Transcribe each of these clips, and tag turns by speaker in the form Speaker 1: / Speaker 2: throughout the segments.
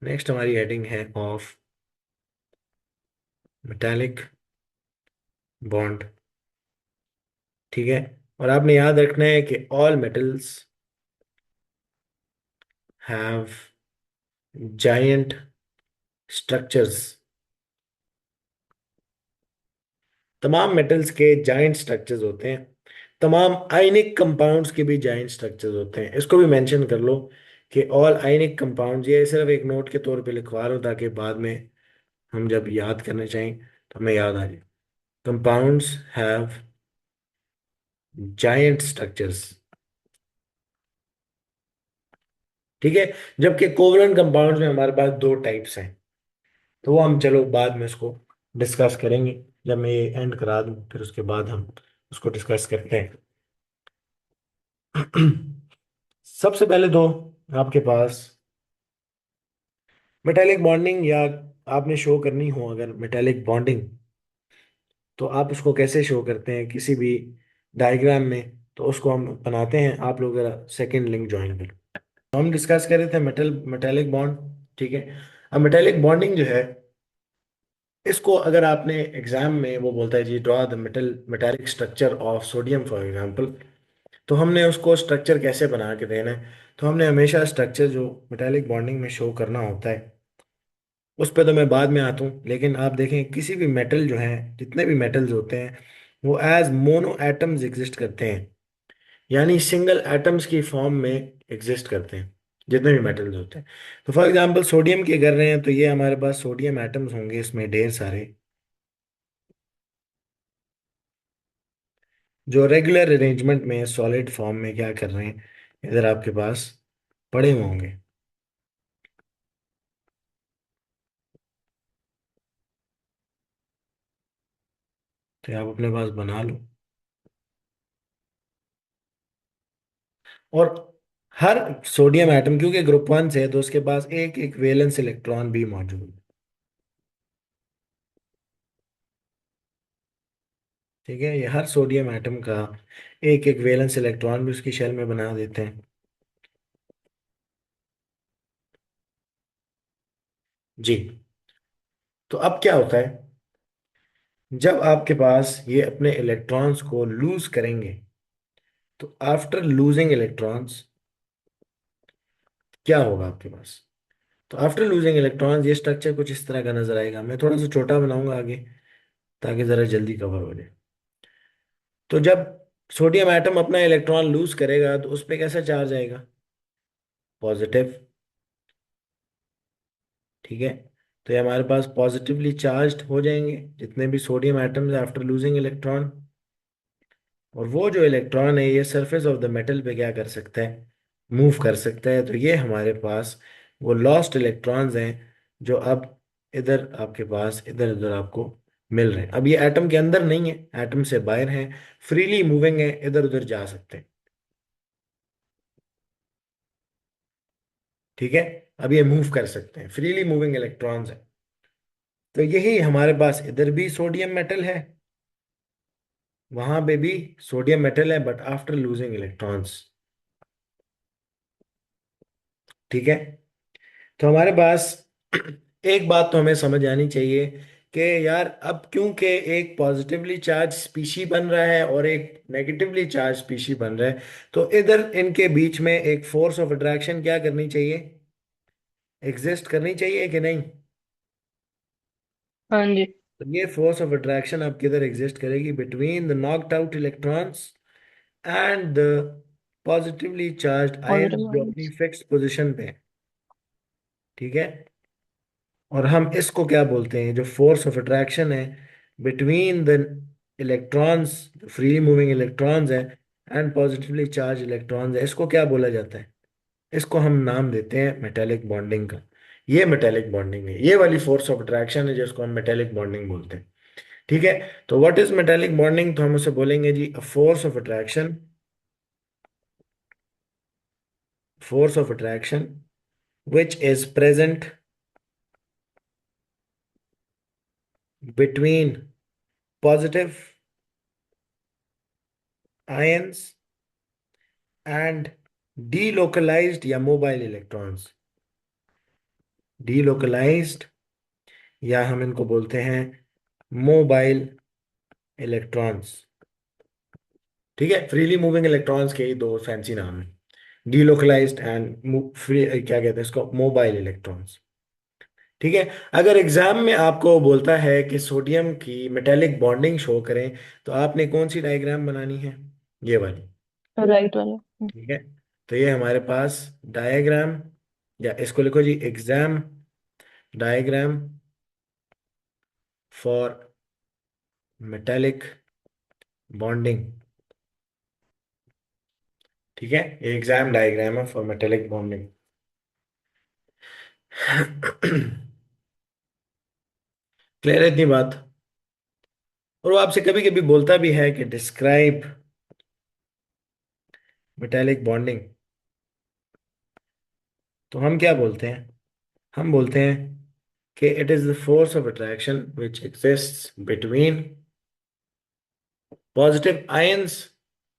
Speaker 1: Next हमारी heading है of metallic bond. ठीक है। और आपने याद रखना है कि all metals have giant structures. तमाम मेटल्स के जायंट स्ट्रक्चर्स होते हैं। तमाम आयनिक कंपाउंड्स के भी जायंट स्ट्रक्चर्स होते हैं। इसको भी मेंशन कर लो कि ऑल आयनिक कंपाउंड्स, ये सिर्फ एक नोट के तौर पे लिखवा रहा हूँ ताकि बाद में हम जब याद करना चाहें तो हमें याद आ जाए। Compounds have giant structures. ठीक है। जबकि कोवलेंट कंपाउंड्स में हमारे पास दो टाइप्स हैं, तो वो हम चलो बाद में उसको डिस्कस करेंगे। जब मैं ये एंड करा दूं फिर उसके बाद हम उसको डिस्कस करते हैं। सबसे पहले तो आपके पास मेटेलिक बॉन्डिंग, या आपने शो करनी हो अगर मेटेलिक बॉन्डिंग, तो आप उसको कैसे शो करते हैं किसी भी डायग्राम में, तो उसको हम बनाते हैं। आप लोग जरा सेकंड लिंक ज्वाइन करो। तो हम डिस्कस कर रहे थे मेटेलिक बॉन्ड। ठीक है। अब मेटेलिक बॉन्डिंग जो है, इसको अगर आपने एग्जाम में वो बोलता है जी draw the metallic structure of sodium for example, तो हमने उसको स्ट्रक्चर कैसे बना के देना है। तो हमने हमेशा स्ट्रक्चर जो मेटेलिक बॉन्डिंग में शो करना होता है, उस पर तो मैं बाद में आता हूँ। लेकिन आप देखें किसी भी मेटल जो है, जितने भी मेटल्स होते हैं वो एज मोनो एटम्स एग्जिस्ट करते हैं, यानी सिंगल एटम्स की फॉर्म में एग्जिस्ट करते हैं जितने भी मेटल्स होते हैं। तो फॉर एग्जांपल सोडियम की कर रहे हैं तो ये हमारे पास सोडियम एटम्स होंगे इसमें ढेर सारे, जो रेगुलर अरेंजमेंट में सॉलिड फॉर्म में क्या कर रहे हैं, इधर आपके पास पड़े हुए होंगे। तो आप अपने पास बना लो। और हर सोडियम एटम क्योंकि ग्रुप वन से है तो उसके पास एक एक वैलेंस इलेक्ट्रॉन भी मौजूद है। ठीक है। ये हर सोडियम एटम का एक एक वैलेंस इलेक्ट्रॉन भी उसकी शेल में बना देते हैं। जी। तो अब क्या होता है, जब आपके पास ये अपने इलेक्ट्रॉन्स को लूज करेंगे, तो आफ्टर लूजिंग इलेक्ट्रॉन्स क्या होगा आपके पास। तो आफ्टर लूजिंग इलेक्ट्रॉन्स ये स्ट्रक्चर कुछ इस तरह का नजर आएगा। मैं थोड़ा सा छोटा बनाऊंगा आगे ताकि जरा जल्दी कवर हो जाए। तो जब सोडियम एटम अपना इलेक्ट्रॉन लूज करेगा तो उस पर कैसा चार्ज आएगा, पॉजिटिव। ठीक है। तो ये हमारे पास पॉजिटिवली चार्ज्ड हो जाएंगे जितने भी sodium atoms after losing electron. और वो जो इलेक्ट्रॉन है ये सरफेस ऑफ द मेटल पे क्या कर सकता है, मूव कर सकता है। तो ये हमारे पास वो लॉस्ट इलेक्ट्रॉन्स हैं जो अब इधर आपके पास इधर उधर आपको मिल रहे हैं। अब ये एटम के अंदर नहीं है, एटम से बाहर हैं, फ्रीली मूविंग है, इधर उधर जा सकते हैं। ठीक है। अब ये मूव कर सकते हैं, फ्रीली मूविंग इलेक्ट्रॉन्स है। तो यही हमारे पास इधर भी सोडियम मेटल है, वहां पे भी सोडियम मेटल है बट आफ्टर लूजिंग इलेक्ट्रॉन्स। ठीक है। तो हमारे पास एक बात तो हमें समझ आनी चाहिए कि यार अब क्योंकि एक पॉजिटिवली चार्ज स्पीशी बन रहा है और एक नेगेटिवली चार्ज स्पीशी बन रहा है, तो इधर इनके बीच में एक फोर्स ऑफ अट्रैक्शन क्या करनी चाहिए, एग्जिस्ट करनी चाहिए कि नहीं।
Speaker 2: हाँ जी।
Speaker 1: तो ये फोर्स ऑफ अट्रैक्शन अब किधर एग्जिस्ट करेगी, between the knocked out electrons and the positively charged ions
Speaker 2: positive
Speaker 1: जो अपनी
Speaker 2: आयंस।
Speaker 1: फिक्स्ड पोजीशन पे हैं। ठीक है। और हम इसको क्या बोलते हैं, जो फोर्स ऑफ अट्रैक्शन है बिटवीन द इलेक्ट्रॉन्स, जो फ्रीली मूविंग इलेक्ट्रॉन्स है एंड पॉजिटिवली चार्ज इलेक्ट्रॉन्स है, इसको क्या बोला जाता है, इसको हम नाम देते हैं मेटेलिक बॉन्डिंग का। ये मेटेलिक बॉन्डिंग है, ये वाली फोर्स ऑफ अट्रैक्शन है जिसको हम मेटेलिक बॉन्डिंग बोलते हैं। ठीक है। तो व्हाट इज मेटेलिक बॉन्डिंग, तो हम उसे बोलेंगे जी force of attraction, force of attraction which is present between positive ions and delocalized या mobile electrons। डीलोकलाइज्ड, या हम इनको बोलते हैं मोबाइल इलेक्ट्रॉन्स। ठीक है, फ्रीली मूविंग इलेक्ट्रॉन्स के ही दो फैंसी नाम है, डीलोकलाइज्ड एंड फ्री, क्या कहते हैं इसको, मोबाइल इलेक्ट्रॉन्स। ठीक है। अगर एग्जाम में आपको बोलता है कि सोडियम की मेटेलिक बॉन्डिंग शो करें, तो आपने कौन सी डायग्राम बनानी है? ये वाली।
Speaker 2: राइट वाला।
Speaker 1: ठीक है, तो ये हमारे पास डायग्राम, या इसको लिखो जी, exam diagram for metallic bonding. ठीक है, ये एग्जाम डायग्राम है फॉर मेटेलिक बॉन्डिंग। क्लियर है इतनी बात? और वो आपसे कभी कभी बोलता भी है कि डिस्क्राइब मेटेलिक बॉन्डिंग, तो हम क्या बोलते हैं? हम बोलते हैं कि it is the force of attraction which exists between positive ions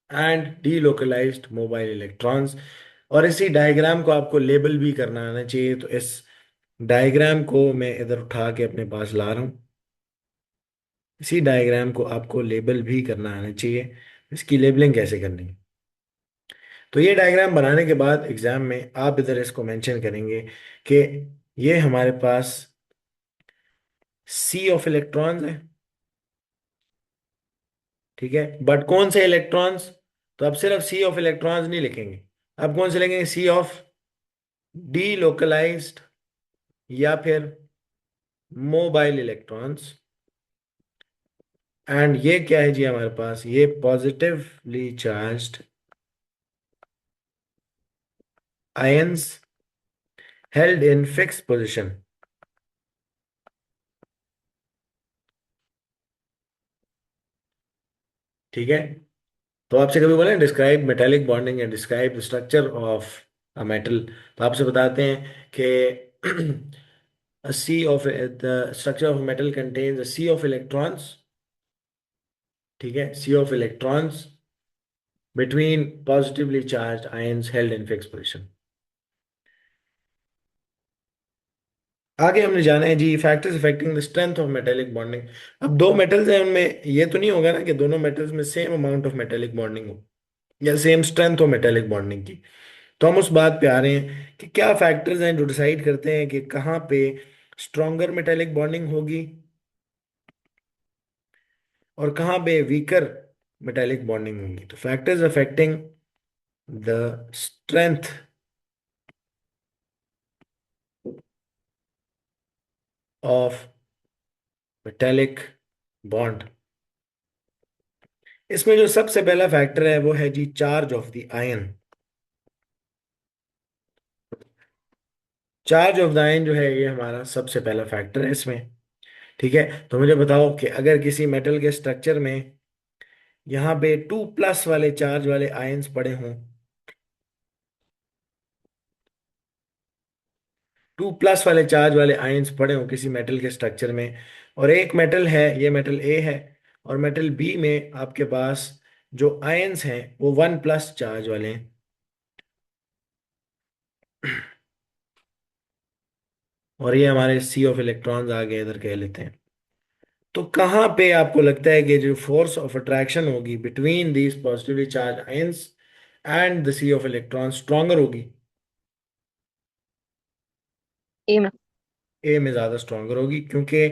Speaker 1: and delocalised mobile electrons. और इसी डायग्राम को आपको लेबल भी करना आना चाहिए, तो इस डायग्राम को मैं इधर उठा के अपने पास ला रहा हूँ। इसी डायग्राम को आपको लेबल भी करना आना चाहिए। इसकी लेबलिंग कैसे करनी है? तो ये डायग्राम बनाने के बाद एग्जाम में आप इधर इसको मेंशन करेंगे कि ये हमारे पास सी ऑफ इलेक्ट्रॉन्स है। ठीक है, बट कौन से इलेक्ट्रॉन्स? तो अब सिर्फ सी ऑफ इलेक्ट्रॉन्स नहीं लिखेंगे, अब कौन से लिखेंगे? सी ऑफ डी लोकलाइज्ड, या फिर मोबाइल इलेक्ट्रॉन्स। एंड ये क्या है जी हमारे पास? ये positively charged ions held in fix position. ठीक है, तो आपसे कभी बोले डिस्क्राइब मेटेलिक बॉन्डिंग या describe the structure of a metal, तो आपसे बताते हैं कि a sea of the structure of metal contains a sea of electrons। ठीक है, sea of electrons between positively charged ions held in fixed position। आगे हमने जाना है जी factors affecting the strength of metallic bonding. अब दो मेटल्स हैं, उनमें ये तो नहीं होगा ना कि दोनों मेटल्स में same amount of metallic bonding हो या सेम स्ट्रेंथ हो मेटेलिक बॉन्डिंग की। तो हम उस बात पे आ रहे हैं कि क्या फैक्टर्स हैं जो डिसाइड करते हैं कि कहाँ पे स्ट्रॉन्गर मेटेलिक बॉन्डिंग होगी और कहाँ पे वीकर मेटेलिक बॉन्डिंग होगी। तो factors affecting the strength of metallic bond, इसमें जो सबसे पहला फैक्टर है वो है जी charge of the ion. Charge of the ion जो है ये हमारा सबसे पहला फैक्टर है इसमें। ठीक है, तो मुझे बताओ कि अगर किसी मेटल के स्ट्रक्चर में यहाँ पे 2+ वाले चार्ज वाले आयंस पड़े हों, 2+ वाले चार्ज वाले आयंस पड़े हों किसी मेटल के स्ट्रक्चर में, और एक मेटल है, ये मेटल ए है, और मेटल बी में आपके पास जो आयंस हैं वो 1+ चार्ज वाले हैं, और ये हमारे सी ऑफ इलेक्ट्रॉन्स आगे इधर कह लेते हैं। तो कहाँ पे आपको लगता है कि जो फोर्स ऑफ अट्रैक्शन होगी between these positively charged ions and the sea of electron stronger होगी?
Speaker 2: ए में।
Speaker 1: ए में ज्यादा स्ट्रॉन्गर होगी, क्योंकि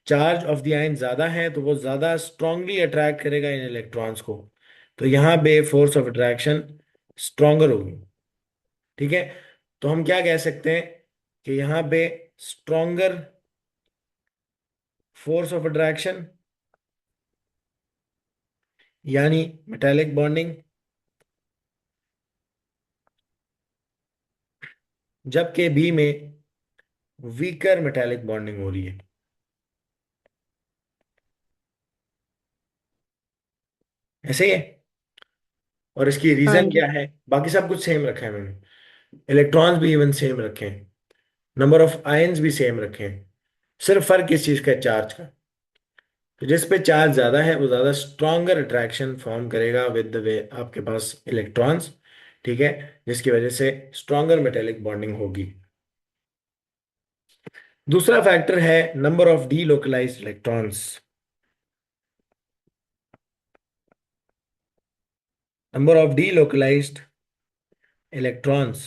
Speaker 1: चार्ज ऑफ द आयन ज्यादा है तो वो ज्यादा स्ट्रांगली अट्रैक्ट करेगा इन इलेक्ट्रॉन्स को। तो यहाँ पे फोर्स ऑफ अट्रैक्शन स्ट्रॉन्गर होगी। ठीक है, तो हम क्या कह सकते हैं कि यहाँ पे स्ट्रॉन्गर फोर्स ऑफ अट्रैक्शन यानी मेटालिक बॉन्डिंग, जबकि बी में वीकर मेटालिक बॉन्डिंग हो रही है। ऐसे ही है। और इसकी
Speaker 2: हाँ
Speaker 1: रीजन
Speaker 2: जी।
Speaker 1: क्या है? बाकी सब कुछ सेम रखा है मैंने, इलेक्ट्रॉन्स भी इवन सेम रखे हैं, नंबर ऑफ आयंस भी सेम रखे हैं, सिर्फ फर्क किस चीज का है? चार्ज का। तो जिस पे चार्ज ज्यादा है वो ज्यादा स्ट्रॉन्गर अट्रैक्शन फॉर्म करेगा विद द वे आपके पास इलेक्ट्रॉन्स। ठीक है, जिसकी वजह से स्ट्रॉन्गर मेटेलिक बॉन्डिंग होगी। दूसरा फैक्टर है number of delocalized electrons. Number of delocalized electrons,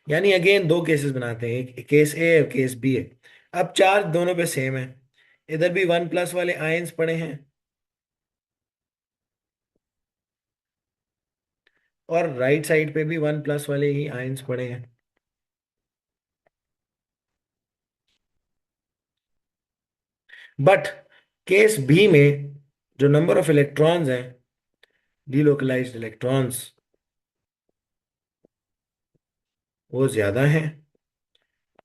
Speaker 1: यानी अगेन दो केसेस बनाते हैं, एक केस ए और केस बी है। अब चार्ज दोनों पे सेम है, इधर भी वन प्लस वाले आयंस पड़े हैं और राइट साइड पे भी वन प्लस वाले ही आयंस पड़े हैं। बट केस बी में जो नंबर ऑफ इलेक्ट्रॉन्स हैं, डीलोकलाइज्ड इलेक्ट्रॉन्स, वो ज्यादा हैं,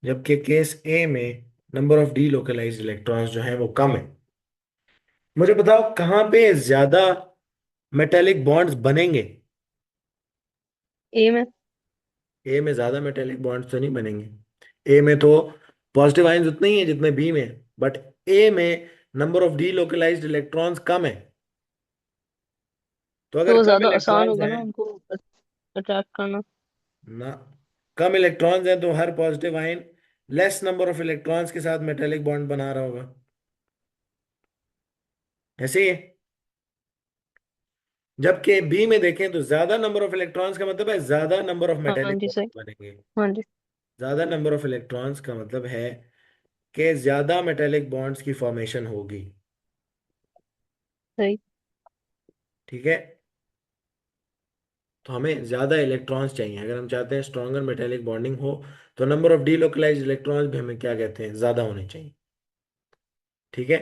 Speaker 1: जबकि केस ए में नंबर ऑफ डीलोकलाइज्ड इलेक्ट्रॉन्स जो हैं वो कम है। मुझे बताओ कहाँ पे ज्यादा मेटेलिक बॉन्ड्स बनेंगे।
Speaker 2: ए में।
Speaker 1: ए में ज्यादा मेटेलिक बॉन्ड्स तो नहीं बनेंगे। ए में तो पॉजिटिव आयंस उतने ही है जितने बी में, बट ए में नंबर ऑफ डीलोकलाइज्ड इलेक्ट्रॉन्स कम है। तो
Speaker 2: तो
Speaker 1: अगर
Speaker 2: वो
Speaker 1: कम
Speaker 2: ज्यादा आसान
Speaker 1: इलेक्ट्रॉन्स
Speaker 2: होगा
Speaker 1: हैं
Speaker 2: ना उनको अट्रैक्ट करना।
Speaker 1: ना, कम इलेक्ट्रॉन्स हैं तो हर positive ion less number of electrons के साथ मेटेलिक बॉन्ड बना रहा होगा, ऐसे ही है। जबकि बी में देखें तो ज्यादा नंबर ऑफ इलेक्ट्रॉन्स का मतलब है ज्यादा नंबर ऑफ
Speaker 2: हाँ
Speaker 1: मेटेलिक
Speaker 2: जी सही।
Speaker 1: बॉन्ड बनेंगे।
Speaker 2: हाँ जी
Speaker 1: ज्यादा नंबर ऑफ इलेक्ट्रॉन्स का मतलब है कि ज्यादा मेटेलिक बॉन्ड्स की फॉर्मेशन होगी।
Speaker 2: सही।
Speaker 1: ठीक है, तो हमें ज्यादा इलेक्ट्रॉन्स चाहिए अगर हम चाहते हैं स्ट्रॉन्गर मेटेलिक बॉन्डिंग हो। तो नंबर ऑफ डीलोकलाइज्ड इलेक्ट्रॉन्स भी हमें क्या कहते हैं, ज्यादा होने चाहिए। ठीक है,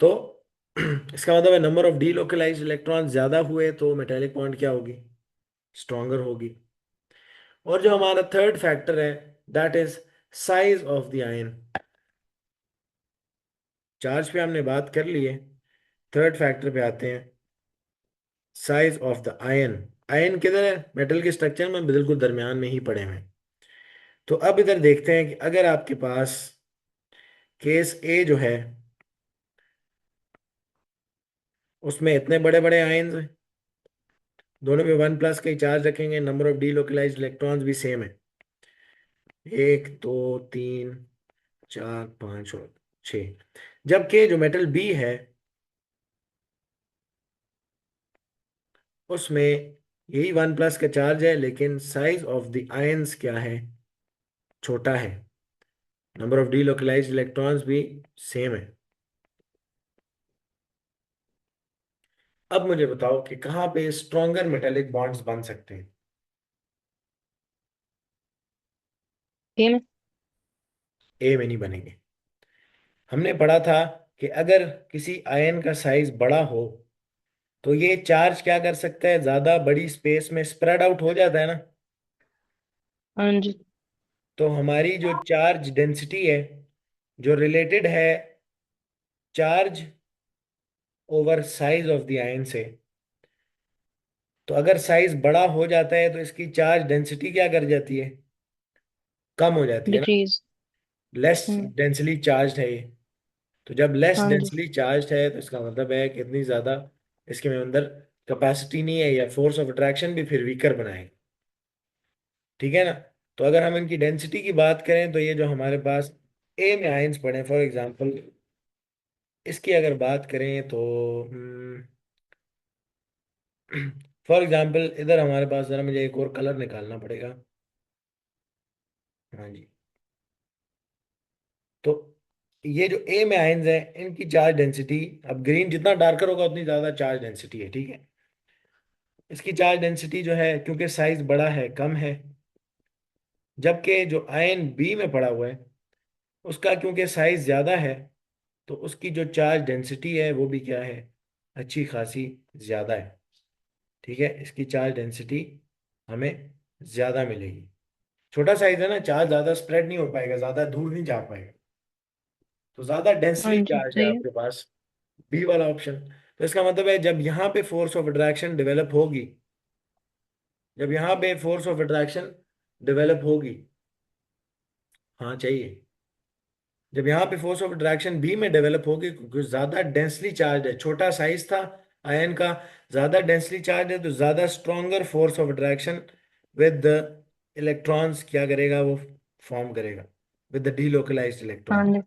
Speaker 1: तो इसका मतलब है नंबर ऑफ डीलोकलाइज्ड इलेक्ट्रॉन्स ज्यादा हुए तो मेटेलिक बॉन्ड क्या होगी, स्ट्रॉन्गर होगी। और जो हमारा थर्ड फैक्टर है, that is size of the ion. Charge पे हमने बात कर ली है, थर्ड फैक्टर पे आते हैं, size of the ion. Ion किधर है, मेटल के स्ट्रक्चर में बिल्कुल दरमियान में ही पड़े हुए हैं। तो अब इधर देखते हैं कि अगर आपके पास केस ए जो है उसमें इतने बड़े बड़े आयन्स हैं, दोनों पे वन प्लस का ही चार्ज रखेंगे, नंबर ऑफ डीलोकलाइज्ड इलेक्ट्रॉन्स भी सेम है, एक दो तीन चार पाँच और छः। जबकि जो मेटल बी है उसमें यही वन प्लस का चार्ज है, लेकिन साइज ऑफ द आयन्स क्या है, छोटा है, नंबर ऑफ डीलोकलाइज्ड इलेक्ट्रॉन्स भी सेम है। अब मुझे बताओ कि कहाँ पे स्ट्रॉन्गर मेटेलिक बॉन्ड्स बन सकते हैं।
Speaker 2: ए में।
Speaker 1: ए में नहीं बनेंगे। हमने पढ़ा था कि अगर किसी आयन का साइज बड़ा हो तो ये चार्ज क्या कर सकता है, ज्यादा बड़ी स्पेस में स्प्रेड आउट हो जाता है ना।
Speaker 2: हाँ जी।
Speaker 1: तो हमारी जो चार्ज डेंसिटी है, जो रिलेटेड है charge over size of the ion से, तो अगर साइज बड़ा हो जाता है तो इसकी चार्ज डेंसिटी क्या कर जाती है, कम हो जाती है ना।
Speaker 2: Decrease.
Speaker 1: Less
Speaker 2: hmm.
Speaker 1: Densely charge है ये। तो जब लेस
Speaker 2: हाँ जी।
Speaker 1: डेंसली चार्ज है तो इसका मतलब है कि इतनी ज्यादा इसके में अंदर कैपेसिटी नहीं है, या फोर्स ऑफ अट्रैक्शन भी फिर वीकर बनाएगा। ठीक है ना। तो अगर हम इनकी डेंसिटी की बात करें तो ये जो हमारे पास ए में आयंस पड़े फॉर एग्जांपल, इसकी अगर बात करें तो फॉर एग्जांपल इधर हमारे पास, जरा मुझे एक और कलर निकालना पड़ेगा। हाँ जी, तो ये जो ए में आयंस हैं इनकी चार्ज डेंसिटी, अब ग्रीन जितना डार्कर होगा उतनी ज्यादा चार्ज डेंसिटी है। ठीक है, इसकी चार्ज डेंसिटी जो है क्योंकि साइज बड़ा है कम है। जबकि जो आयन बी में पड़ा हुआ है उसका क्योंकि साइज ज्यादा है, तो उसकी जो चार्ज डेंसिटी है वो भी क्या है, अच्छी खासी ज्यादा है। ठीक है, इसकी चार्ज डेंसिटी हमें ज्यादा मिलेगी। छोटा साइज है ना, चार्ज ज्यादा स्प्रेड नहीं हो पाएगा, ज्यादा दूर नहीं जा पाएगा, तो ज्यादा
Speaker 2: हाँ
Speaker 1: डेंसली
Speaker 2: जी
Speaker 1: चार्ज है
Speaker 2: सही है।
Speaker 1: आपके पास, बी वाला ऑप्शन। तो इसका मतलब है जब यहाँ पे फोर्स ऑफ अट्रैक्शन डेवलप होगी, जब यहाँ पे फोर्स ऑफ अट्रैक्शन डेवलप होगी, हाँ चाहिए, जब यहाँ पे फोर्स ऑफ अट्रैक्शन बी में डेवलप होगी क्योंकि ज्यादा डेंसली चार्ज है, छोटा साइज था आयन का, ज्यादा डेंसली चार्ज है, तो ज्यादा stronger force of attraction with the electrons क्या करेगा, वो फॉर्म करेगा। विद द डीलोकलाइज्ड
Speaker 2: हाँ
Speaker 1: इलेक्ट्रॉन।
Speaker 2: जी।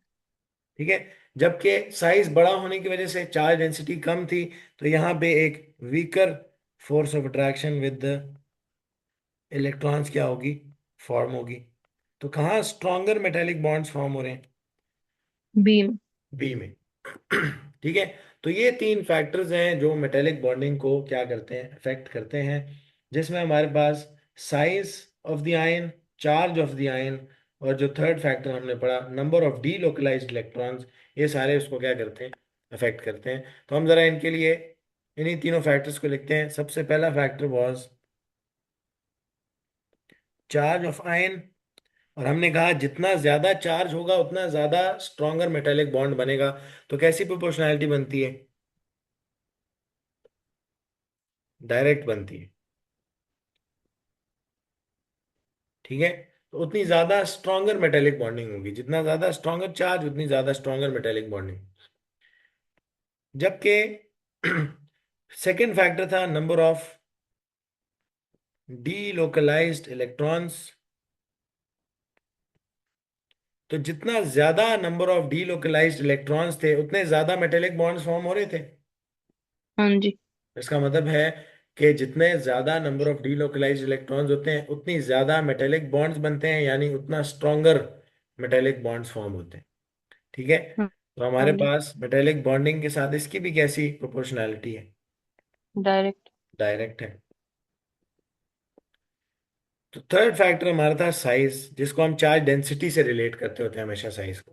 Speaker 1: ठीक है। जबकि साइज बड़ा होने की वजह से चार्ज डेंसिटी कम थी, तो यहाँ पे एक weaker force of attraction with the electrons क्या होगी, फॉर्म होगी। तो कहाँ स्ट्रॉन्गर मेटेलिक बॉन्ड्स फॉर्म हो रहे हैं,
Speaker 2: बीम।
Speaker 1: बी में। ठीक है। तो ये तीन फैक्टर्स हैं जो मेटेलिक बॉन्डिंग को क्या करते हैं, अफेक्ट करते हैं, जिसमें हमारे पास size of the ion, charge of the ion, और जो थर्ड फैक्टर हमने पढ़ा number of delocalized electrons, ये सारे उसको क्या करते हैं, अफेक्ट करते हैं। तो हम जरा इनके लिए इन्हीं तीनों फैक्टर्स को लिखते हैं। सबसे पहला factor was charge of ion, और हमने कहा जितना ज्यादा चार्ज होगा उतना ज्यादा स्ट्रॉन्गर मेटेलिक बॉन्ड बनेगा। तो कैसी प्रोपोर्शनैलिटी बनती है, डायरेक्ट बनती है। ठीक है। तो उतनी ज्यादा स्ट्रॉन्गर मेटेलिक बॉन्डिंग होगी, जितना ज्यादा स्ट्रॉन्गर चार्ज उतनी ज्यादा स्ट्रॉन्गर मेटेलिक बॉन्डिंग। जबकि सेकेंड फैक्टर था number of delocalized electrons. तो जितना ज्यादा number of delocalized electrons थे उतने ज्यादा मेटेलिक बॉन्ड्स फॉर्म हो रहे थे।
Speaker 2: हाँ जी।
Speaker 1: इसका मतलब है कि जितने ज्यादा नंबर ऑफ डीलोकलाइज्ड इलेक्ट्रॉन्स होते हैं उतनी ज्यादा मेटेलिक बॉन्ड्स बनते हैं, यानी उतना स्ट्रॉन्गर मेटेलिक बॉन्ड्स फॉर्म होते हैं। ठीक है।
Speaker 2: हाँ।
Speaker 1: तो हमारे
Speaker 2: हाँ जी।
Speaker 1: पास मेटेलिक बॉन्डिंग के साथ इसकी भी कैसी प्रोपोर्शनैलिटी है,
Speaker 2: डायरेक्ट।
Speaker 1: डायरेक्ट है। तो थर्ड फैक्टर हमारा था साइज, जिसको हम चार्ज डेंसिटी से रिलेट करते होते हैं हमेशा साइज को।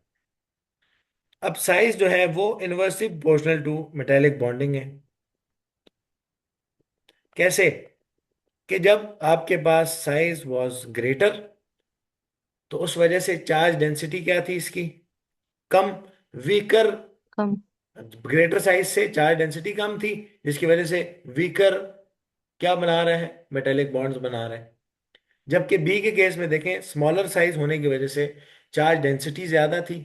Speaker 1: अब साइज जो है वो inversely proportional to metallic bonding है। कैसे, कि जब आपके पास साइज वाज ग्रेटर तो उस वजह से चार्ज डेंसिटी क्या थी इसकी, कम, वीकर।
Speaker 2: कम।
Speaker 1: ग्रेटर साइज से चार्ज डेंसिटी कम थी, जिसकी वजह से वीकर क्या बना रहा है, मेटेलिक बॉन्ड्स बना रहा है। जबकि बी के केस में देखें, स्मॉलर साइज होने की वजह से चार्ज डेंसिटी ज्यादा थी,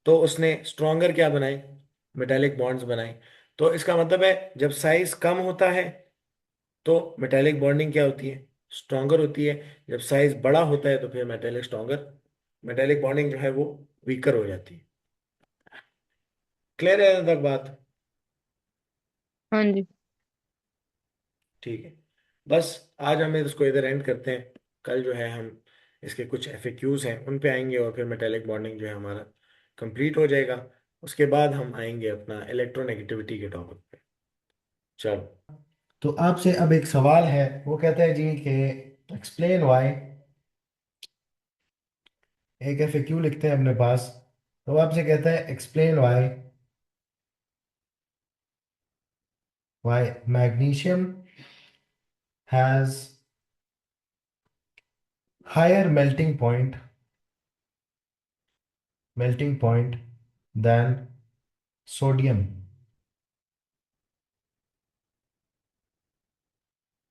Speaker 1: तो उसने स्ट्रॉन्गर क्या बनाए, मेटेलिक बॉन्ड्स बनाए। तो इसका मतलब है जब साइज कम होता है तो मेटेलिक बॉन्डिंग क्या होती है, स्ट्रॉन्गर होती है। जब साइज बड़ा होता है तो फिर मेटेलिक बॉन्डिंग जो है वो वीकर हो जाती है। क्लियर है यहाँ तक बात।
Speaker 2: हाँ जी।
Speaker 1: ठीक है। बस आज हम इसको इधर एंड करते हैं। कल जो है हम इसके कुछ एफएक्यूज हैं उन पे आएंगे, और फिर मेटेलिक बॉन्डिंग जो है हमारा कंप्लीट हो जाएगा। उसके बाद हम आएंगे अपना इलेक्ट्रोनेगेटिविटी के टॉपिक पे। चलो। तो आपसे अब एक सवाल है, वो कहता है जी कि एक्सप्लेन वाई, एक एफएक्यू लिखते हैं अपने पास। तो वो आपसे कहता है explain why, magnesium has higher melting point than sodium.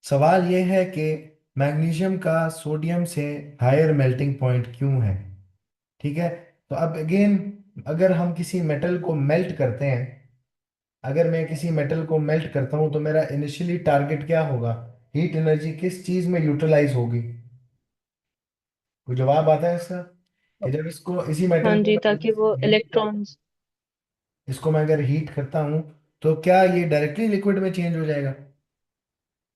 Speaker 1: सवाल यह है कि मैग्नीशियम का सोडियम से हायर मेल्टिंग पॉइंट क्यों है। ठीक है। तो अब अगेन, अगर हम किसी मेटल को मेल्ट करते हैं, अगर मैं किसी मेटल को मेल्ट करता हूं तो मेरा इनिशियली टारगेट क्या होगा, हीट एनर्जी किस चीज में यूटिलाइज होगी। कोई जवाब आता है इसका, कि जब इसको इसी
Speaker 2: हाँ
Speaker 1: मेटल को
Speaker 2: जी,
Speaker 1: मैं
Speaker 2: ताकि
Speaker 1: जल्दी से
Speaker 2: वो
Speaker 1: हीट करता हूं,
Speaker 2: इलेक्ट्रॉन्स।
Speaker 1: इसको मैं अगर हीट करता हूं तो क्या ये डायरेक्टली लिक्विड में चेंज हो जाएगा,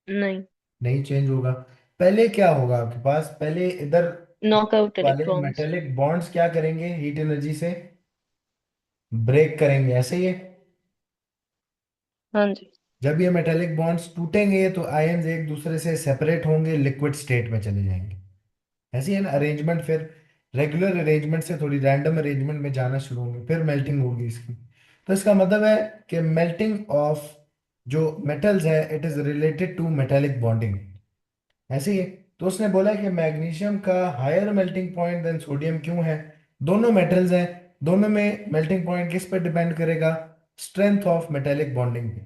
Speaker 2: नहीं।
Speaker 1: नहीं चेंज होगा। पहले क्या होगा आपके पास, पहले इधर
Speaker 2: नॉकआउट
Speaker 1: वाले
Speaker 2: इलेक्ट्रॉन्स।
Speaker 1: मेटेलिक बॉन्ड्स क्या करेंगे, हीट एनर्जी से ब्रेक करेंगे, ऐसे ही है।
Speaker 2: हाँ जी।
Speaker 1: जब ये मेटेलिक बॉन्ड्स टूटेंगे तो आयंस एक दूसरे से सेपरेट होंगे, लिक्विड स्टेट में चले जाएंगे। ऐसी है ना अरेंजमेंट, फिर रेगुलर अरेंजमेंट से थोड़ी रैंडम अरेंजमेंट में जाना शुरू होंगे, फिर मेल्टिंग होगी इसकी। तो इसका मतलब है कि मेल्टिंग ऑफ जो मेटल्स है it is related to metallic bonding, ऐसे ही है। तो उसने बोला कि मैग्नीशियम का higher melting point than sodium क्यों है। दोनों मेटल्स हैं, दोनों में मेल्टिंग पॉइंट किस पर डिपेंड करेगा, स्ट्रेंथ ऑफ मेटेलिक बॉन्डिंग पे,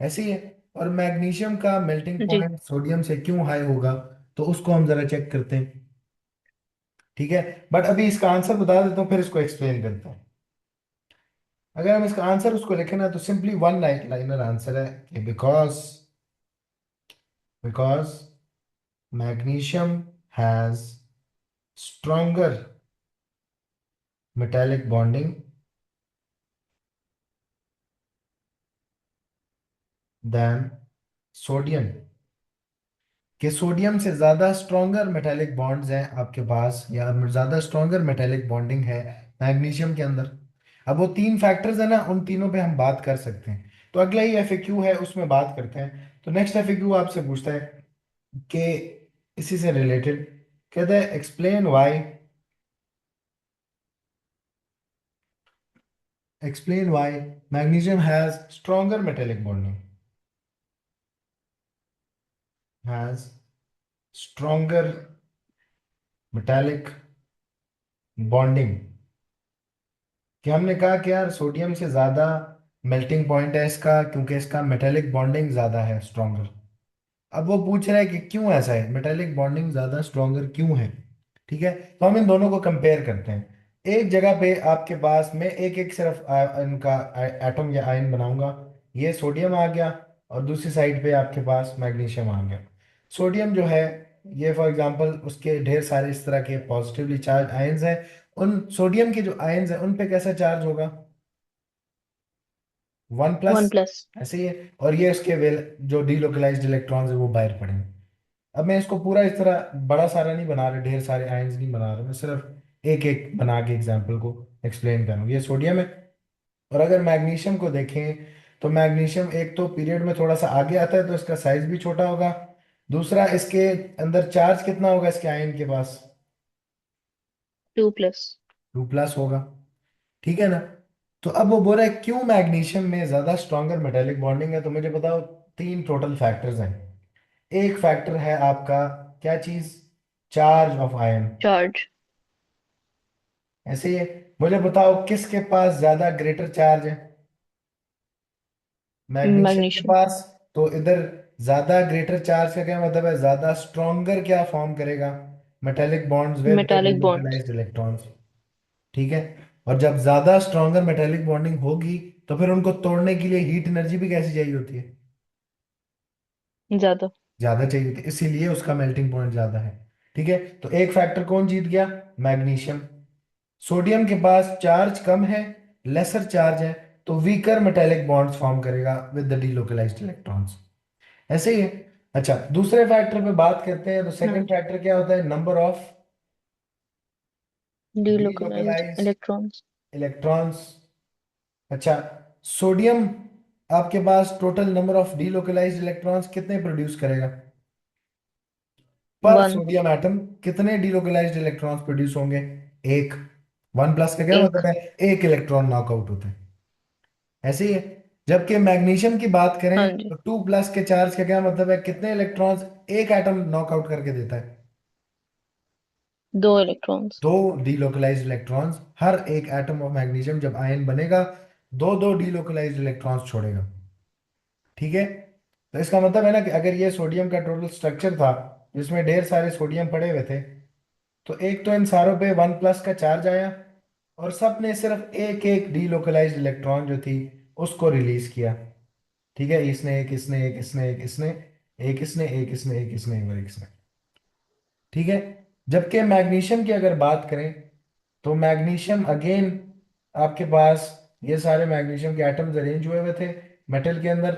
Speaker 1: ऐसे ही है। और मैग्नीशियम का मेल्टिंग
Speaker 2: जी।
Speaker 1: पॉइंट सोडियम से क्यों हाई होगा, तो उसको हम जरा चेक करते हैं। ठीक है। बट अभी इसका आंसर बता देता हूँ फिर इसको एक्सप्लेन करता हूँ। अगर हम इसका आंसर उसको लिखें ना तो सिंपली वन लाइनर आंसर है कि because because magnesium has stronger metallic bonding than sodium, कि सोडियम से ज्यादा स्ट्रॉन्गर मेटेलिक बॉन्ड्स हैं आपके पास, या ज्यादा स्ट्रॉन्गर मेटेलिक बॉन्डिंग है मैग्नीशियम के अंदर। अब वो तीन फैक्टर्स है ना, उन तीनों पे हम बात कर सकते हैं। तो अगला ही एफएक्यू है, उसमें बात करते हैं। तो नेक्स्ट एफएक्यू आपसे पूछता है कि इसी से रिलेटेड, कहता है explain why magnesium has stronger metallic bonding, has stronger metallic bonding. कि हमने कहा कि यार सोडियम से ज्यादा मेल्टिंग पॉइंट है इसका, क्योंकि इसका मेटेलिक बॉन्डिंग ज्यादा है, स्ट्रॉन्गर। अब वो पूछ रहा है कि क्यों ऐसा है, मेटेलिक बॉन्डिंग ज्यादा स्ट्रॉन्गर क्यों है। ठीक है, तो हम इन दोनों को कंपेयर करते हैं। एक जगह पे आपके पास मैं एक एक सिर्फ इनका एटम या आयन बनाऊंगा। ये सोडियम आ गया, और दूसरी साइड पे आपके पास मैग्नीशियम आ गया। सोडियम जो है, ये फॉर एग्जांपल उसके ढेर सारे इस तरह के पॉजिटिवली चार्ज आयंस हैं। उन सोडियम के जो आयंस हैं उन पे कैसा चार्ज होगा, 1+।
Speaker 2: 1+।
Speaker 1: ऐसे ही है, और ये उसके वेल जो डीलोकलाइज्ड इलेक्ट्रॉन्स है वो बाहर पड़ेंगे। अब मैं इसको पूरा इस तरह बड़ा सारा नहीं बना रहा, ढेर सारे आयंस नहीं बना रहा, मैं सिर्फ एक एक बना के एग्जांपल को एक्सप्लेन करूँ। ये सोडियम है, और अगर मैग्नीशियम को देखें, तो मैग्नीशियम एक तो पीरियड में थोड़ा सा आगे आता है, तो इसका साइज भी छोटा होगा। दूसरा, इसके अंदर चार्ज कितना होगा इसके आयन के पास,
Speaker 2: 2+।
Speaker 1: 2+ होगा। ठीक है ना। तो अब वो बोल रहा है क्यों मैग्नीशियम में ज्यादा स्ट्रॉन्गर मेटेलिक बॉन्डिंग है, तो मुझे बताओ। तीन टोटल फैक्टर्स हैं। एक फैक्टर है आपका, क्या चीज, चार्ज ऑफ आयन।
Speaker 2: चार्ज।
Speaker 1: ऐसे ही है। मुझे बताओ किसके पास ज्यादा ग्रेटर चार्ज है, मैग्नीशियम के
Speaker 2: मैग्नीशियम।
Speaker 1: पास। तो इधर ज्यादा ग्रेटर चार्ज का क्या मतलब है, ज्यादा स्ट्रॉन्गर क्या फॉर्म करेगा, metallic bonds with
Speaker 2: metallic bond.
Speaker 1: Delocalized electrons. ठीक है। और जब ज्यादा स्ट्रॉन्गर मेटेलिक बॉन्डिंग होगी, तो फिर उनको तोड़ने के लिए हीट एनर्जी भी कैसी चाहिए होती है,
Speaker 2: ज्यादा।
Speaker 1: ज्यादा चाहिए होती है, इसीलिए उसका मेल्टिंग पॉइंट ज्यादा है। ठीक है, तो एक फैक्टर कौन जीत गया, मैग्नीशियम। सोडियम के पास चार्ज कम है, लेसर चार्ज है, तो वीकर मेटेलिक बॉन्ड्स फॉर्म करेगा विद द डीलोकलाइज्ड इलेक्ट्रॉन्स। ऐसे ही है। अच्छा, दूसरे फैक्टर पे बात करते हैं। तो
Speaker 2: हाँ
Speaker 1: सेकंड
Speaker 2: जी।
Speaker 1: फैक्टर क्या होता है, number of
Speaker 2: delocalized
Speaker 1: delocalized
Speaker 2: electrons.
Speaker 1: Electrons. अच्छा, सोडियम आपके पास total number of delocalized electrons कितने प्रोड्यूस करेगा, पर
Speaker 2: 1।
Speaker 1: सोडियम एटम कितने डीलोकलाइज्ड इलेक्ट्रॉन्स प्रोड्यूस होंगे, एक। 1+ का क्या
Speaker 2: एक।
Speaker 1: मतलब है, एक इलेक्ट्रॉन नॉकआउट होता है। ऐसे ही है। जबकि मैग्नीशियम की बात करें,
Speaker 2: हाँ जी।
Speaker 1: तो 2+ के चार्ज का क्या मतलब है, कितने इलेक्ट्रॉन्स एक एटम नॉकआउट करके देता है,
Speaker 2: 2 इलेक्ट्रॉन्स।
Speaker 1: दो डीलोकलाइज्ड इलेक्ट्रॉन्स। हर एक एटम ऑफ मैग्नीशियम जब आयन बनेगा, दो दो डीलोकलाइज्ड इलेक्ट्रॉन्स छोड़ेगा। ठीक है। तो इसका मतलब है ना कि अगर ये सोडियम का टोटल स्ट्रक्चर था, जिसमें ढेर सारे सोडियम पड़े हुए थे, तो एक तो इन सारों पे 1+ का चार्ज आया, और सब ने सिर्फ एक एक डीलोकलाइज्ड इलेक्ट्रॉन जो थी उसको रिलीज किया। ठीक है, इसने एक, इसने एक, इसने एक, इसने एक, इसने एक, इसने एक, इसने एक, और एक इसने। ठीक है। जबकि मैग्नीशियम की अगर बात करें, तो मैग्नीशियम अगेन आपके पास ये सारे मैग्नीशियम के एटम्स अरेंज हुए हुए थे मेटल के अंदर,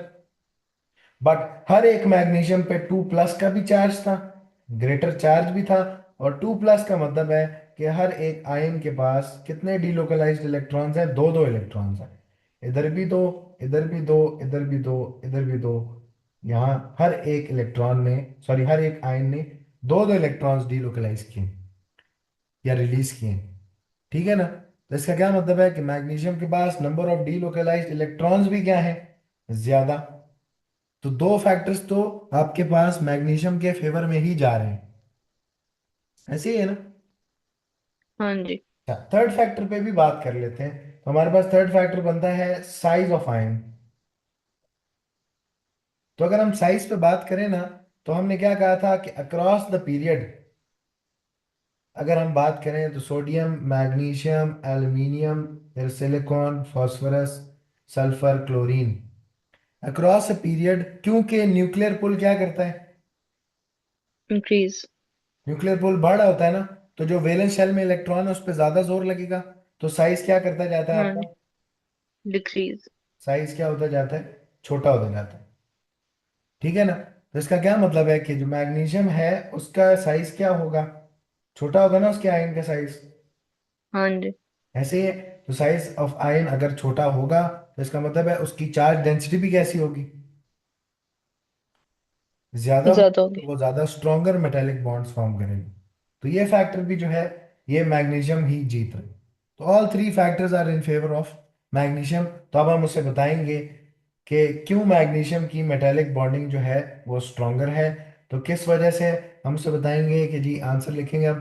Speaker 1: बट हर एक मैग्नीशियम पे 2+ का भी चार्ज था, ग्रेटर चार्ज भी था। और 2+ का मतलब है कि हर एक आयन के पास कितने डीलोकलाइज्ड इलेक्ट्रॉन्स हैं, दो दो इलेक्ट्रॉन्स हैं। इधर भी दो, इधर भी दो, इधर भी दो, इधर भी दो। यहाँ हर एक इलेक्ट्रॉन ने, सॉरी हर एक आयन ने दो दो इलेक्ट्रॉन्स डीलोकलाइज किए या रिलीज किए। ठीक है ना। तो इसका क्या मतलब है कि मैग्नीशियम के पास नंबर ऑफ डीलोकलाइज्ड इलेक्ट्रॉन्स भी क्या है, ज्यादा। तो दो फैक्टर्स तो आपके पास मैग्नीशियम के फेवर में ही जा रहे हैं। ऐसे ही है ना।
Speaker 2: हाँ जी।
Speaker 1: थर्ड फैक्टर पे भी बात कर लेते हैं। तो हमारे पास थर्ड फैक्टर बनता है साइज ऑफ आयन। तो अगर हम साइज पे बात करें ना, तो हमने क्या कहा था कि अक्रॉस द पीरियड, अगर हम बात करें तो सोडियम, मैग्नीशियम, एल्यूमिनियम, फिर silicon, phosphorus, sulphur, chlorine, across a period, क्योंकि न्यूक्लियर पुल क्या करता है,
Speaker 2: इंक्रीज।
Speaker 1: न्यूक्लियर पुल बढ़ रहा होता है ना, तो जो वैलेंस शेल में इलेक्ट्रॉन है उस पर ज्यादा जोर लगेगा, तो साइज क्या करता जाता है
Speaker 2: हाँ
Speaker 1: आपका?
Speaker 2: जी। डिक्रीज।
Speaker 1: साइज क्या होता जाता है? छोटा होता जाता है। ठीक है ना? तो इसका क्या मतलब है कि जो मैग्नीशियम है उसका साइज क्या होगा? छोटा होगा ना उसके आयन का साइज।
Speaker 2: हाँ जी।
Speaker 1: ऐसे ही है। तो साइज ऑफ आयन अगर छोटा होगा तो इसका मतलब है उसकी चार्ज डेंसिटी भी कैसी होगी? ज्यादा होगी।
Speaker 2: ज्यादा
Speaker 1: तो
Speaker 2: होगी।
Speaker 1: वो ज्यादा स्ट्रॉन्गर मेटेलिक बॉन्ड्स फॉर्म करेंगे। तो ये फैक्टर भी जो है, ये मैग्नीशियम ही जीत रहे। तो all three factors are in favour of magnesium. तो अब हम उससे बताएंगे कि क्यों मैग्नीशियम की मेटेलिक बॉन्डिंग जो है वो स्ट्रॉन्गर है। तो किस वजह से? हम उससे बताएंगे कि जी आंसर लिखेंगे अब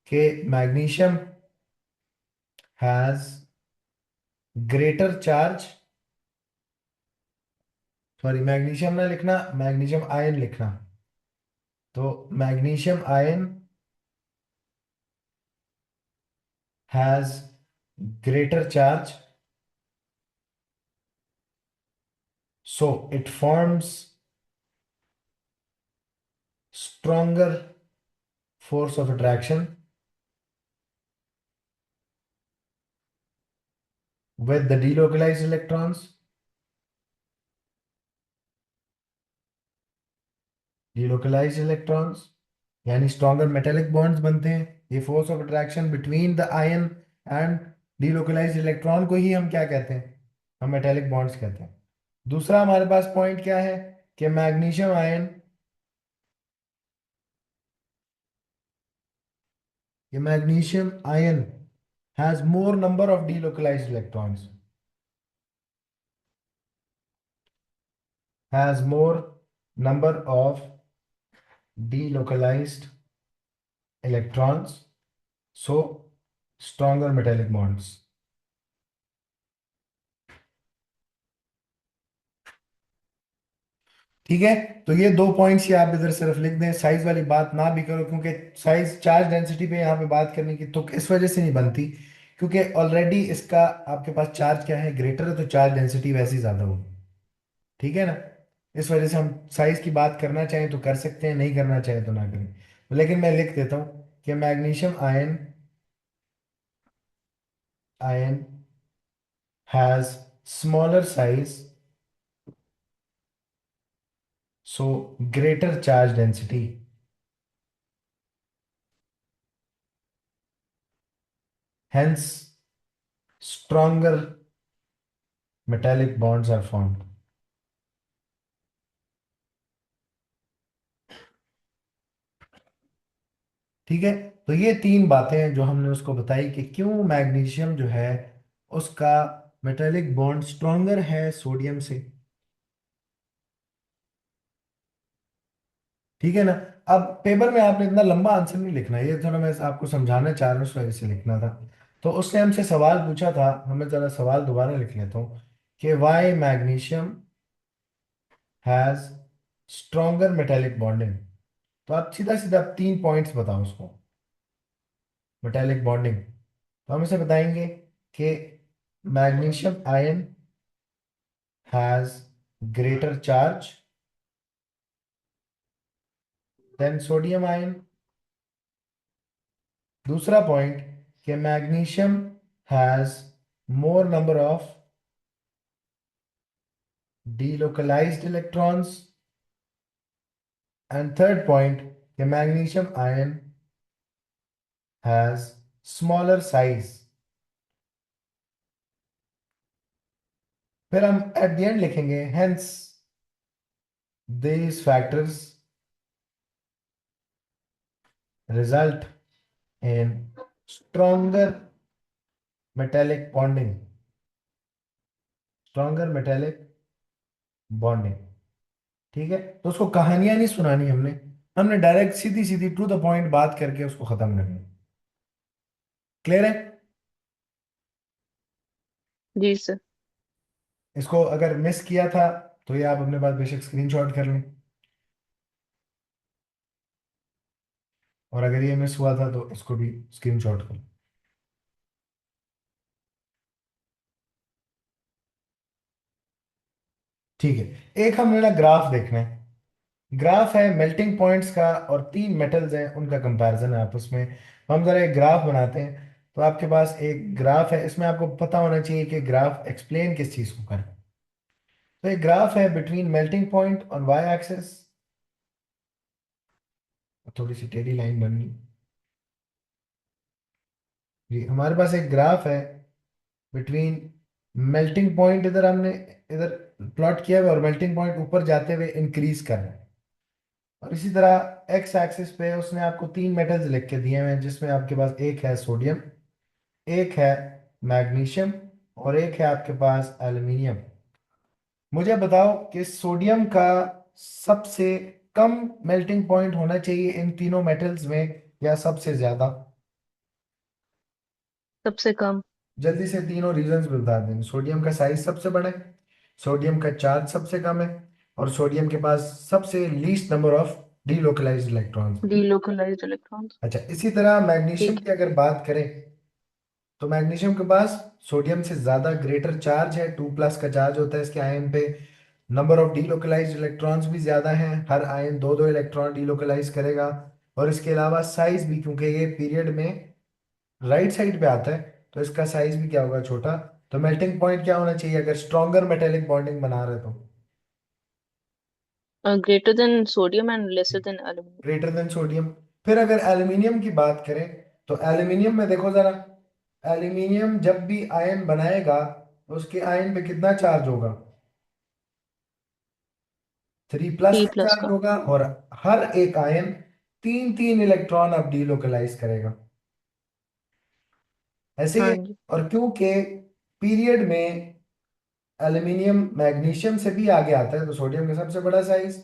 Speaker 1: कि magnesium has greater charge. Sorry, magnesium ना लिखना, मैग्नीशियम आयन लिखना। तो magnesium ion has greater charge, so it forms stronger force of attraction with the delocalized electrons. Delocalized electrons यानी stronger metallic bonds बनते हैं। ये force of attraction between the ion and delocalized electron को ही हम क्या कहते हैं? हम metallic bonds कहते हैं। दूसरा हमारे पास पॉइंट क्या है कि मैग्नीशियम आयन, ये magnesium ion has more number of delocalized electrons, has more number of delocalized electrons, so stronger metallic bonds। ठीक है। तो ये दो पॉइंट्स ये आप इधर सिर्फ लिख दें, साइज वाली बात ना भी करो, क्योंकि साइज चार्ज डेंसिटी पे यहाँ पे बात करने की तो इस वजह से नहीं बनती, क्योंकि ऑलरेडी इसका आपके पास चार्ज क्या है, ग्रेटर है, तो चार्ज डेंसिटी वैसे ही ज्यादा होगी। ठीक है ना? इस वजह से हम साइज की बात करना चाहें तो कर सकते हैं, नहीं करना चाहें तो ना करें। लेकिन मैं लिख देता हूँ कि magnesium ion ion has smaller size, so greater charge density, hence stronger metallic bonds are formed। ठीक है। तो ये तीन बातें हैं जो हमने उसको बताई कि क्यों मैग्नीशियम जो है उसका मेटेलिक बॉन्ड स्ट्रॉन्गर है सोडियम से। ठीक है ना? अब पेपर में आपने इतना लंबा आंसर नहीं लिखना, ये थोड़ा मैं आपको समझाना चाह रहा हूँ, उस वजह से लिखना था। तो उसने हमसे सवाल पूछा था, हमें जरा सवाल दोबारा लिख लेता हूँ कि why magnesium has stronger metallic bonding. तो आप सीधा सीधा तीन पॉइंट्स बताओ उसको, मेटेलिक बॉन्डिंग। तो हम इसे बताएंगे कि magnesium ion has greater charge than sodium ion. दूसरा पॉइंट कि magnesium has more number of delocalized electrons। And third point कि magnesium ion has smaller size. फिर हम एट द एंड लिखेंगे hence these factors result in stronger metallic bonding, stronger metallic bonding। ठीक है। तो उसको कहानियां नहीं सुनानी हमने, हमने डायरेक्ट सीधी सीधी टू द पॉइंट बात करके उसको खत्म करना। क्लियर है?
Speaker 2: जी सर।
Speaker 1: इसको अगर मिस किया था तो ये आप अपने पास बेशक स्क्रीनशॉट कर लें, और अगर ये मिस हुआ था तो इसको भी स्क्रीनशॉट कर लें। ठीक है। एक हमने ना ग्राफ देखना है। ग्राफ है मेल्टिंग पॉइंट्स का और तीन मेटल्स हैं उनका कंपैरिजन है आपस में। हम जरा एक ग्राफ बनाते हैं। तो आपके पास एक ग्राफ है, इसमें आपको पता होना चाहिए कि ग्राफ एक्सप्लेन किस चीज को कर रहा है। तो एक ग्राफ है between melting point on Y axis, थोड़ी सी टेढ़ी लाइन बननी जी। हमारे पास एक ग्राफ है बिटवीन मेल्टिंग पॉइंट, इधर हमने इधर प्लॉट किया हुआ है, और मेल्टिंग पॉइंट ऊपर जाते हुए इंक्रीज कर रहा है। और इसी तरह एक्स एक्सिस पे उसने आपको तीन मेटल्स लिख के दिए हुए हैं, जिसमें आपके पास एक है सोडियम, एक है मैग्नीशियम, और एक है आपके पास एल्युमिनियम। मुझे बताओ कि सोडियम का सबसे कम मेल्टिंग पॉइंट होना चाहिए इन तीनों मेटल्स में, या सबसे ज्यादा?
Speaker 2: सबसे कम।
Speaker 1: जल्दी से तीनों रीजंस भी बता दें। सोडियम का साइज सबसे बड़ा है, सोडियम का चार्ज सबसे कम है, और सोडियम के पास सबसे least number of delocalized electrons.
Speaker 2: Delocalised electrons.
Speaker 1: अच्छा, इसी तरह मैग्नीशियम
Speaker 2: ठीक
Speaker 1: की
Speaker 2: है।
Speaker 1: अगर बात करें, तो मैग्नीशियम के पास सोडियम से ज्यादा ग्रेटर चार्ज है, 2+ का चार्ज होता है इसके आयन पे। नंबर ऑफ डीलोकलाइज्ड इलेक्ट्रॉन्स भी ज्यादा हैं, हर आयन दो दो इलेक्ट्रॉन डीलोकलाइज करेगा। और इसके अलावा साइज भी, क्योंकि ये पीरियड में राइट साइड पे आता है, तो इसका साइज भी क्या होगा, छोटा। तो मेल्टिंग पॉइंट क्या होना चाहिए अगर स्ट्रॉन्गर मेटेलिक बॉन्डिंग बना रहे तो?
Speaker 2: Greater than sodium and lesser than aluminium.
Speaker 1: Greater than sodium. फिर अगर एल्यूमिनियम की बात करें, तो एल्यूमिनियम में देखो जरा, एल्यूमिनियम जब भी आयन बनाएगा तो उसके आयन पे कितना चार्ज होगा? 3+
Speaker 2: थ्री
Speaker 1: का
Speaker 2: प्लस
Speaker 1: चार्ज
Speaker 2: का।
Speaker 1: होगा, और हर एक आयन तीन तीन इलेक्ट्रॉन अब डीलोकलाइज करेगा, ऐसे ही
Speaker 2: हाँ
Speaker 1: है।
Speaker 2: जी।
Speaker 1: और क्योंकि पीरियड में एल्यूमिनियम मैग्नीशियम से भी आगे आता है, तो सोडियम का सबसे बड़ा साइज,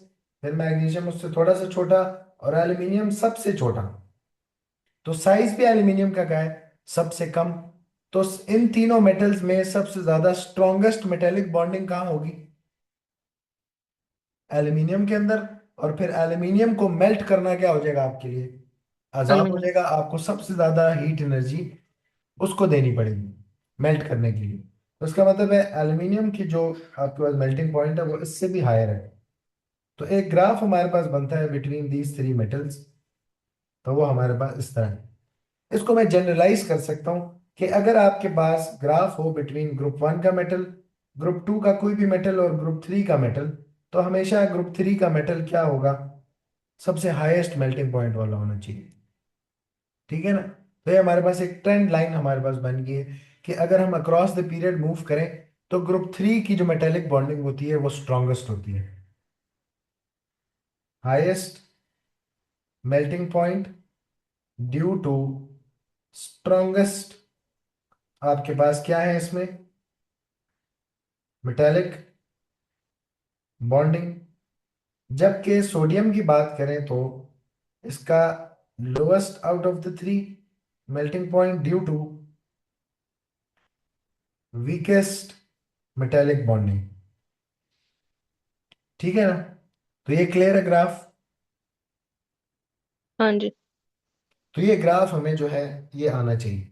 Speaker 1: फिर मैग्नीशियम उससे थोड़ा सा छोटा, और एल्यूमिनियम सबसे छोटा। तो साइज भी एल्यूमिनियम का क्या है, सबसे कम। तो इन तीनों मेटल्स में सबसे ज्यादा स्ट्रॉन्गेस्ट मेटेलिक बॉन्डिंग कहाँ होगी? एल्यूमिनियम के अंदर। और फिर एल्यूमिनियम को मेल्ट करना क्या हो जाएगा आपके लिए, आसान हो
Speaker 2: एल्यूमिनियम।
Speaker 1: जाएगा। आपको सबसे ज्यादा हीट एनर्जी उसको देनी पड़ेगी मेल्ट करने के लिए। तो इसका मतलब है एल्यूमिनियम की जो आपके पास मेल्टिंग पॉइंट है वो इससे भी हायर है। तो एक ग्राफ हमारे पास बनता है बिटवीन दीज थ्री मेटल्स, तो वो हमारे पास इस तरह है। इसको मैं जनरलाइज कर सकता हूं कि अगर आपके पास ग्राफ हो बिटवीन ग्रुप 1 का मेटल, ग्रुप 2 का कोई भी मेटल, और ग्रुप 3 का मेटल, तो हमेशा ग्रुप 3 का मेटल क्या होगा, सबसे हाईएस्ट मेल्टिंग पॉइंट वाला होना चाहिए। ठीक है ना? तो ये हमारे पास एक ट्रेंड लाइन हमारे पास बन गई है कि अगर हम अक्रॉस द पीरियड मूव करें, तो ग्रुप 3 की जो मेटेलिक बॉन्डिंग होती है वो स्ट्रॉन्गेस्ट होती है, highest melting point due to strongest. आपके पास क्या है इसमें, मेटेलिक बॉन्डिंग। जबकि सोडियम की बात करें तो इसका lowest out of the three melting point due to weakest metallic bonding. ठीक है ना? तो ये क्लियर है ग्राफ?
Speaker 2: हाँ जी।
Speaker 1: तो ये ग्राफ हमें जो है ये आना चाहिए।